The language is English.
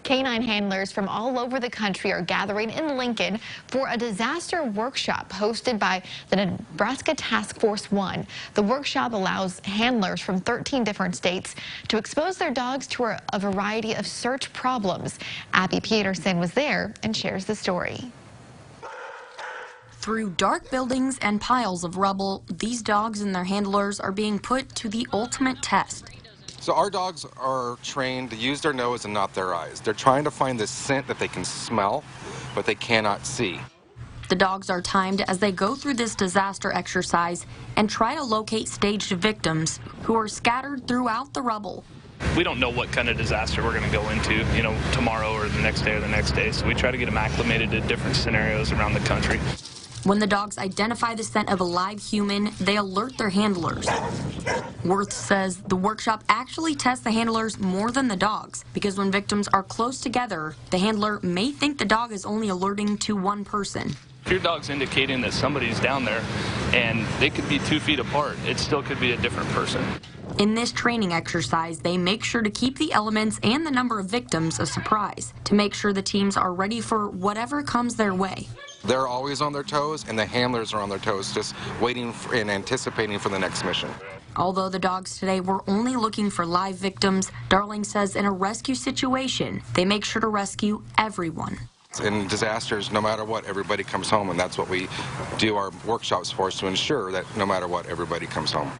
K-9 handlers from all over the country are gathering in Lincoln for a disaster workshop hosted by the Nebraska Task Force 1. The workshop allows handlers from 13 different states to expose their dogs to a variety of search problems. Abby Peterson was there and shares the story. Through dark buildings and piles of rubble, these dogs and their handlers are being put to the ultimate test. So our dogs are trained to use their nose and not their eyes. They're trying to find this scent that they can smell, but they cannot see. The dogs are timed as they go through this disaster exercise and try to locate staged victims who are scattered throughout the rubble. We don't know what kind of disaster we're going to go into, tomorrow or the next day or the next day. So we try to get them acclimated to different scenarios around the country. When the dogs identify the scent of a live human, they alert their handlers. Worth says the workshop actually tests the handlers more than the dogs, because when victims are close together, the handler may think the dog is only alerting to one person. If your dog's indicating that somebody's down there and they could be 2 feet apart, it still could be a different person. In this training exercise, they make sure to keep the elements and the number of victims a surprise to make sure the teams are ready for whatever comes their way. They're always on their toes, and the handlers are on their toes, just waiting and anticipating for the next mission. Although the dogs today were only looking for live victims, Darling says in a rescue situation, they make sure to rescue everyone. In disasters, no matter what, everybody comes home, and that's what we do our workshops for, is to ensure that no matter what, everybody comes home.